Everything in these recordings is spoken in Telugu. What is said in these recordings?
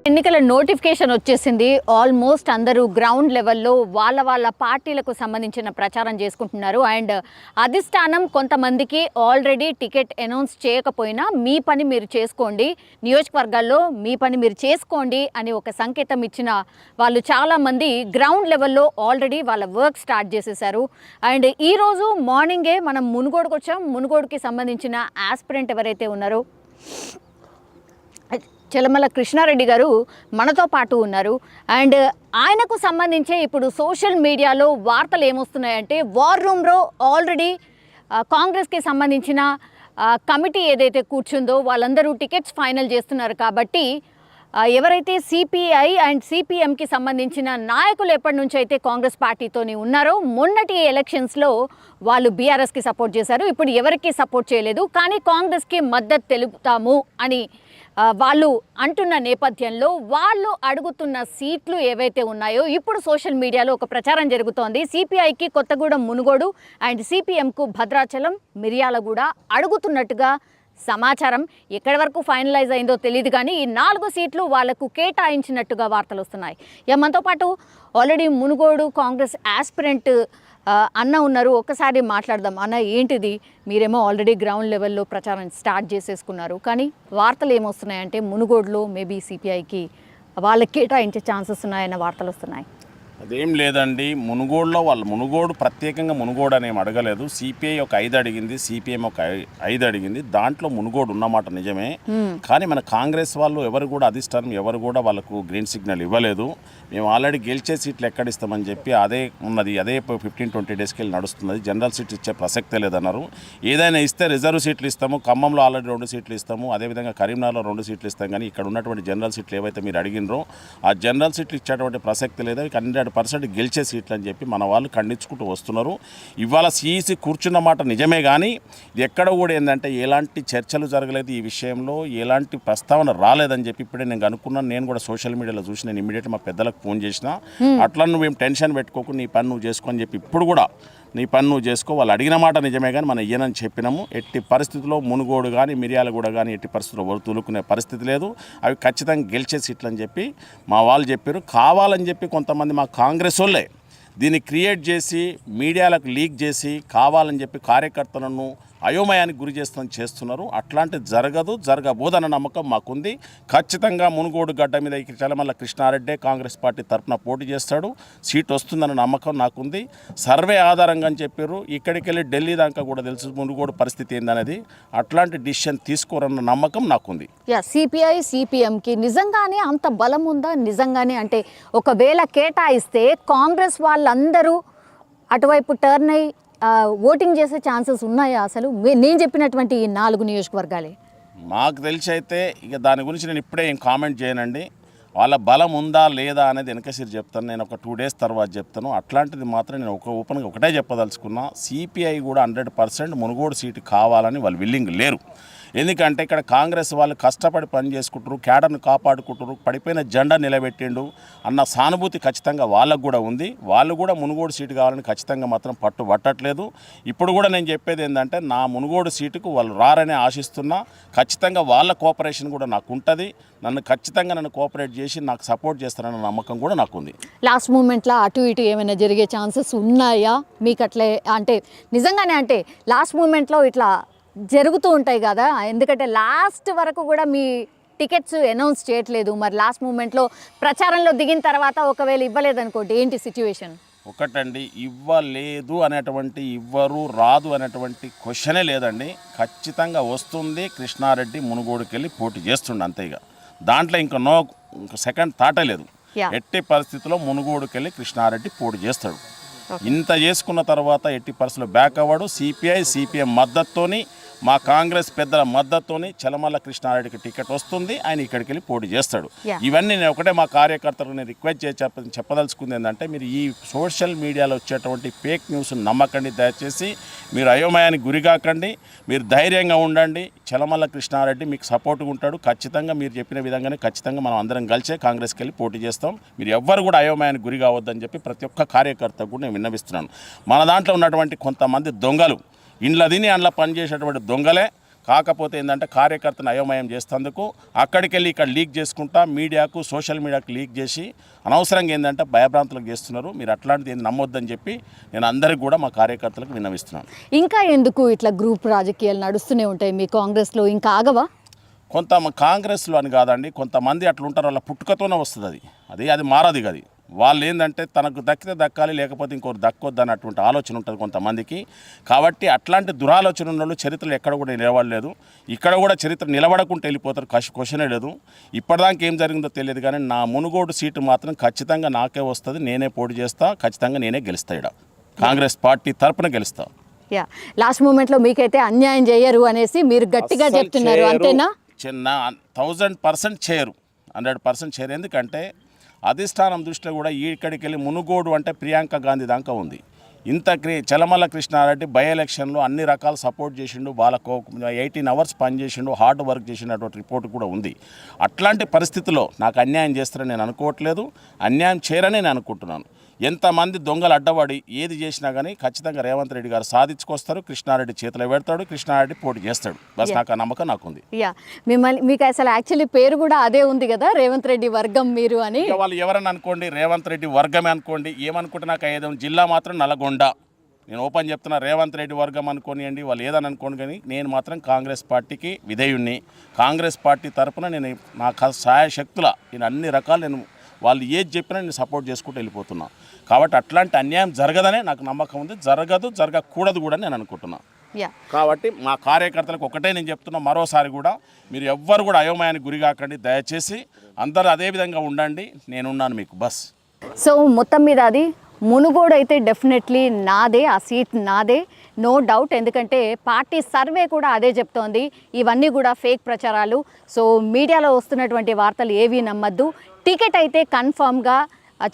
ఎన్నికల నోటిఫికేషన్ వచ్చేసింది. ఆల్మోస్ట్ అందరూ గ్రౌండ్ లెవెల్లో వాళ్ళ పార్టీలకు సంబంధించిన ప్రచారం చేసుకుంటున్నారు. అండ్ అధిష్టానం కొంతమందికి ఆల్రెడీ టికెట్ అనౌన్స్ చేయకపోయినా మీ పని మీరు చేసుకోండి, నియోజకవర్గాల్లో మీ పని మీరు చేసుకోండి అని ఒక సంకేతం ఇచ్చిన వాళ్ళు చాలామంది గ్రౌండ్ లెవెల్లో ఆల్రెడీ వాళ్ళ వర్క్ స్టార్ట్ చేసేసారు. అండ్ ఈరోజు మార్నింగే మనం మునుగోడుకు వచ్చాం. మునుగోడుకి సంబంధించిన ఆస్పిరెంట్ ఎవరైతే ఉన్నారో చలమల కృష్ణారెడ్డి గారు మనతో పాటు ఉన్నారు. అండ్ ఆయనకు సంబంధించే ఇప్పుడు సోషల్ మీడియాలో వార్తలు ఏమొస్తున్నాయంటే, వార్ రూమ్లో ఆల్రెడీ కాంగ్రెస్కి సంబంధించిన కమిటీ ఏదైతే కూర్చుందో వాళ్ళందరూ టికెట్స్ ఫైనల్ చేస్తున్నారు. కాబట్టి ఎవరైతే సిపిఐ అండ్ సిపిఎంకి సంబంధించిన నాయకులు ఎప్పటి నుంచి అయితే కాంగ్రెస్ పార్టీతోని ఉన్నారో, మొన్నటి ఎలక్షన్స్లో వాళ్ళు బీఆర్ఎస్కి సపోర్ట్ చేశారు, ఇప్పుడు ఎవరికి సపోర్ట్ చేయలేదు, కానీ కాంగ్రెస్కి మద్దతు తెలుపుతాము అని వాళ్ళు అంటున్న నేపథ్యంలో వాళ్ళు అడుగుతున్న సీట్లు ఏవైతే ఉన్నాయో ఇప్పుడు సోషల్ మీడియాలో ఒక ప్రచారం జరుగుతోంది. సిపిఐకి కొత్తగూడెం మునుగోడు అండ్ సిపిఎంకు భద్రాచలం మిర్యాలగూడ అడుగుతున్నట్టుగా సమాచారం. ఎక్కడి వరకు ఫైనలైజ్ అయిందో తెలియదు, కానీ ఈ 4 సీట్లు వాళ్లకు కేటాయించినట్టుగా వార్తలు వస్తున్నాయి. మనతో పాటు ఆల్రెడీ మునుగోడు కాంగ్రెస్ ఆస్పిరెంట్ అన్న ఉన్నారు. ఒక్కసారి మాట్లాడదాం. అన్న, ఏంటిది? మీరేమో ఆల్రెడీ గ్రౌండ్ లెవెల్లో ప్రచారం స్టార్ట్ చేసేసుకున్నారు, కానీ వార్తలు ఏమొస్తున్నాయంటే మునుగోడులో మేబీ సిపిఐకి వాళ్ళకి కేటాయించే ఛాన్సెస్ ఉన్నాయన్న వార్తలు వస్తున్నాయి. అదేం లేదండి. మునుగోడు ప్రత్యేకంగా మునుగోడు అనేమి అడగలేదు. సిపిఐ ఒక 5 అడిగింది, సిపిఎం ఒక 5 అడిగింది. దాంట్లో మునుగోడు ఉన్నమాట నిజమే. కానీ మన కాంగ్రెస్ వాళ్ళు ఎవరు కూడా అధిష్టానం ఎవరు కూడా వాళ్ళకు గ్రీన్ సిగ్నల్ ఇవ్వలేదు. మేము ఆల్రెడీ గెలిచే సీట్లు ఎక్కడిస్తామని చెప్పి అదే ఉన్నది, అదే 15-20 డేస్కి వెళ్ళి నడుస్తున్నది. జనరల్ సీట్లు ఇచ్చే ప్రసక్తే లేదన్నారు. ఏదైనా ఇస్తే రిజర్వ్ సీట్లు ఇస్తాము, ఖమ్మంలో ఆల్రెడీ 2 సీట్లు ఇస్తాము, అదేవిధంగా కరీంనగర్లో 2 సీట్లు ఇస్తాం. కానీ ఇక్కడ ఉన్నటువంటి జనరల్ సీట్లు ఏవైతే మీరు అడిగినరో ఆ జనరల్ సీట్లు ఇచ్చేటువంటి ప్రసక్తి లేదు. 100% గెలిచే సీట్లు అని చెప్పి మన వాళ్ళు ఖండించుకుంటూ వస్తున్నారు. ఇవాళ సిఈసి కూర్చున్న మాట నిజమే, కానీ ఇది ఎక్కడ కూడా ఏంటంటే ఎలాంటి చర్చలు జరగలేదు, ఈ విషయంలో ఎలాంటి ప్రస్తావన రాలేదని చెప్పి ఇప్పుడే నేను అనుకున్నాను. నేను కూడా సోషల్ మీడియాలో చూసి నేను ఇమీడియట్గా మా పెద్దలకు ఫోన్ చేసిన, అట్లా నువ్వేం టెన్షన్ పెట్టుకోకు, నీ పని నువ్వు చేసుకో అని చెప్పి ఇప్పుడు కూడా నీ పని నువ్వు చేసుకో. వాళ్ళు అడిగిన మాట నిజమే, కానీ మనం ఇయ్యనని చెప్పినాము. ఎట్టి పరిస్థితుల్లో మునుగోడు కానీ మిర్యాలగూడ కానీ ఎట్టి పరిస్థితుల్లో తూలుకునే పరిస్థితి లేదు. అవి ఖచ్చితంగా గెలిచే సీట్లు అని చెప్పి మా వాళ్ళు చెప్పారు. కావాలని చెప్పి కొంతమంది మా కాంగ్రెస్ వాళ్ళే దీన్ని క్రియేట్ చేసి మీడియాలకు లీక్ చేసి కావాలని చెప్పి కార్యకర్తలను అయోమయానికి గురి చేస్తున్నారు. అట్లాంటిది జరగబోదన్న నమ్మకం మాకుంది. ఖచ్చితంగా మునుగోడు గడ్డ మీద చలమల కృష్ణారెడ్డి కాంగ్రెస్ పార్టీ తరఫున పోటీ చేస్తాడు, సీట్ వస్తుందన్న నమ్మకం నాకుంది. సర్వే ఆధారంగా అని చెప్పారు. ఇక్కడికి వెళ్ళి ఢిల్లీ దాకా కూడా తెలుసు మునుగోడు పరిస్థితి ఏందనేది. అట్లాంటి డిసిషన్ తీసుకోరన్న నమ్మకం నాకుంది. సిపిఐ సిపిఎంకి నిజంగానే అంత బలం ఉందా? నిజంగానే అంటే ఒకవేళ కేటాయిస్తే కాంగ్రెస్ వాళ్ళందరూ అటువైపు టర్న్ అయ్యి ఓటింగ్ చేసే ఛాన్సెస్ ఉన్నాయా? అసలు నేను చెప్పినటువంటి ఈ 4 నియోజకవర్గాలే మాకు తెలిసి అయితే ఇక దాని గురించి నేను ఇప్పుడే ఏం కామెంట్ చేయనండి. వాళ్ళ బలం ఉందా లేదా అనేది వెనకసిరి చెప్తాను. నేను ఒక 2 డేస్ తర్వాత చెప్తాను. అట్లాంటిది మాత్రం నేను ఓపెన్గా ఒకటే చెప్పదలుచుకున్నా. సిపిఐ కూడా 100% మునుగోడు సీటు కావాలని వాళ్ళు విల్లింగ్ లేరు. ఎందుకంటే ఇక్కడ కాంగ్రెస్ వాళ్ళు కష్టపడి పని చేసుకుంటారు, క్యాడర్ను కాపాడుకుంటారు, పడిపోయిన జెండా నిలబెట్టిండు అన్న సానుభూతి ఖచ్చితంగా వాళ్ళకు కూడా ఉంది. వాళ్ళు కూడా మునుగోడు సీటు కావాలని ఖచ్చితంగా మాత్రం పట్టట్లేదు. ఇప్పుడు కూడా నేను చెప్పేది ఏంటంటే నా మునుగోడు సీటుకు వాళ్ళు రారని ఆశిస్తున్నా. ఖచ్చితంగా వాళ్ళ కోఆపరేషన్ కూడా నాకు ఉంటుంది. నన్ను కోఆపరేట్ చేసి నాకు సపోర్ట్ చేస్తారన్న నమ్మకం కూడా నాకు ఉంది. లాస్ట్ మూమెంట్లో అటు ఇటు ఏమైనా జరిగే ఛాన్సెస్ ఉన్నాయా మీకు? అట్లే అంటే నిజంగానే అంటే లాస్ట్ మూమెంట్లో ఇట్లా జరుగుతూ ఉంటాయి కదా, ఎందుకంటే లాస్ట్ వరకు కూడా మీ టికెట్స్ అనౌన్స్ చేయట్లేదు. మరి లాస్ట్ మూమెంట్లో ప్రచారంలో దిగిన తర్వాత ఒకవేళ ఇవ్వలేదనుకోండి, ఏంటి సిచ్యువేషన్? ఒకటండి, ఇవ్వలేదు అనేటువంటి ఇవ్వరు రాదు అనేటువంటి క్వశ్చనే లేదండి. ఖచ్చితంగా వస్తుంది. కృష్ణారెడ్డి మునుగోడుకి వెళ్ళి పోటీ చేస్తుండే అంతేగా, దాంట్లో ఇంకా సెకండ్ థాటే లేదు. ఎట్టి పరిస్థితుల్లో మునుగోడుకి వెళ్ళి కృష్ణారెడ్డి పోటీ చేస్తాడు. ఇంత చేసుకున్న తర్వాత ఎట్టి పరిస్థితుల్లో బ్యాక్ అవ్వడు. సిపిఐ సిపిఎం మద్దతుతోని మా కాంగ్రెస్ పెద్దల మద్దతుతోని చలమల కృష్ణారెడ్డికి టికెట్ వస్తుంది. ఆయన ఇక్కడికి వెళ్ళి పోటీ చేస్తాడు. ఇవన్నీ నేను ఒకటే మా కార్యకర్తలకు నేను రిక్వెస్ట్ చేసి చెప్పదలుచుకుంది ఏంటంటే, మీరు ఈ సోషల్ మీడియాలో వచ్చేటువంటి ఫేక్ న్యూస్ నమ్మకండి. దయచేసి మీరు అయోమయానికి గురికాకండి. మీరు ధైర్యంగా ఉండండి. చలమల కృష్ణారెడ్డి మీకు సపోర్ట్గా ఉంటాడు. ఖచ్చితంగా మీరు చెప్పిన విధంగానే ఖచ్చితంగా మనం అందరం కలిసే కాంగ్రెస్కి వెళ్ళి పోటీ చేస్తాం. మీరు ఎవ్వరు కూడా అయోమయానికి గురి కావద్దని చెప్పి ప్రతి ఒక్క కార్యకర్తకు కూడా నేను విన్నవిస్తున్నాను. మన దాంట్లో ఉన్నటువంటి కొంతమంది దొంగలు, ఇండ్ల తిని అందులో పనిచేసేటువంటి దొంగలే కాకపోతే ఏంటంటే కార్యకర్తను అయోమయం చేస్తేందుకు అక్కడికి వెళ్ళి ఇక్కడ లీక్ చేసుకుంటా మీడియాకు సోషల్ మీడియాకు లీక్ చేసి అనవసరంగా ఏంటంటే భయభ్రాంతులకు చేస్తున్నారు. మీరు అట్లాంటిది ఏం నమ్మొద్దని చెప్పి నేను అందరికీ కూడా మా కార్యకర్తలకు విన్నవిస్తున్నాను. ఇంకా ఎందుకు ఇట్లా గ్రూప్ రాజకీయాలు నడుస్తూనే ఉంటాయి మీ కాంగ్రెస్లో, ఇంకా ఆగవా? కొంత కాంగ్రెస్లో అని కాదండి, కొంతమంది అట్లా ఉంటారు, వాళ్ళ పుట్టుకతోనే వస్తుంది అది మారదు. అది వాళ్ళు ఏంటంటే తనకు దక్కితే దక్కాలి, లేకపోతే ఇంకోరు దక్కొద్దు అన్నటువంటి ఆలోచన ఉంటుంది కొంతమందికి. కాబట్టి అట్లాంటి దురాలోచన ఉన్న వాళ్ళు చరిత్రలో ఎక్కడ కూడా నిలబడలేదు. ఇక్కడ కూడా చరిత్ర నిలబడకుండా వెళ్ళిపోతారు, క్వశ్చనే లేదు. ఇప్పటిదాకా ఏం జరిగిందో తెలియదు, కానీ నా మునుగోడు సీటు మాత్రం ఖచ్చితంగా నాకే వస్తుంది. నేనే పోటీ చేస్తా, ఖచ్చితంగా నేనే గెలుస్తా. ఇక్కడ కాంగ్రెస్ పార్టీ తరపున గెలుస్తా. యా, లాస్ట్ మూమెంట్లో మీకైతే అన్యాయం చేయరు అనేసి మీరు గట్టిగా చెప్తున్నారు, అంతేనా? 1000% చేయరు, 100% చేయరు. ఎందుకంటే అధిష్టానం దృష్టిలో కూడా ఇక్కడికి వెళ్ళి మునుగోడు అంటే ప్రియాంక గాంధీ దాకా ఉంది. ఇంత చలమల కృష్ణారెడ్డి బై ఎలక్షన్లో అన్ని రకాల సపోర్ట్ చేసిండు, వాళ్ళకు 18 hours పనిచేసిండు, హార్డ్ వర్క్ చేసినటువంటి రిపోర్ట్ కూడా ఉంది. అట్లాంటి పరిస్థితుల్లో నాకు అన్యాయం చేస్తారని నేను అనుకోవట్లేదు, అన్యాయం చేయరని నేను అనుకుంటున్నాను. ఎంతమంది దొంగలు అడ్డబడి ఏది చేసినా కానీ ఖచ్చితంగా రేవంత్ రెడ్డి గారు సాధించుకొస్తారు, కృష్ణారెడ్డి చేతిలో పెడతాడు, కృష్ణారెడ్డి పోటీ చేస్తాడు. బస్ నాకు ఆ నమ్మకం నాకుంది. మీకు అసలు యాక్చువల్లీ పేరు కూడా అదే ఉంది కదా, రేవంత్ రెడ్డి వర్గం మీరు అని. వాళ్ళు ఎవరని అనుకోండి, రేవంత్ రెడ్డి వర్గమే అనుకోండి, ఏమనుకుంటే నాకు ఏదో జిల్లా మాత్రం నల్గొండ. నేను ఓపెన్ చెప్తున్నా, రేవంత్ రెడ్డి వర్గం అనుకోనియండి, వాళ్ళు ఏదని అనుకోండి, కానీ నేను మాత్రం కాంగ్రెస్ పార్టీకి విధేయుణ్ణి. కాంగ్రెస్ పార్టీ తరఫున నేను నా సాయశక్తుల నేను అన్ని రకాలు నేను వాళ్ళు ఏది చెప్పినా నేను సపోర్ట్ చేసుకుంటూ వెళ్ళిపోతున్నా. కాబట్టి అట్లాంటి అన్యాయం జరగదనే నాకు నమ్మకం ఉంది, జరగకూడదు కూడా నేను అనుకుంటున్నాను. కాబట్టి మా కార్యకర్తలకు ఒకటే నేను చెప్తున్నా, మరోసారి కూడా మీరు ఎవ్వరు కూడా అయోమయానికి గురి కాకండి, దయచేసి అందరూ అదే విధంగా ఉండండి, నేనున్నాను మీకు. బస్ సో మొత్తం మీద అది మునుగోడు అయితే డెఫినెట్లీ నాదే, ఆ సీట్ నాదే, నో డౌట్. ఎందుకంటే పార్టీ సర్వే కూడా అదే చెప్తోంది. ఇవన్నీ కూడా ఫేక్ ప్రచారాలు. సో మీడియాలో వస్తున్నటువంటి వార్తలు ఏవి నమ్మద్దు. టికెట్ అయితే కన్ఫామ్గా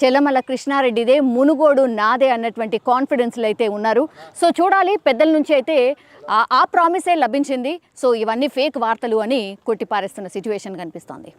చెల్లమల కృష్ణారెడ్డిదే, మునుగోడు నాదే అన్నటువంటి కాన్ఫిడెన్స్లో అయితే ఉన్నారు. సో చూడాలి, పెద్దల నుంచి అయితే ఆ ప్రామిసే లభించింది. సో ఇవన్నీ ఫేక్ వార్తలు అని కొట్టిపారేస్తున్న సిచ్యువేషన్ కనిపిస్తోంది.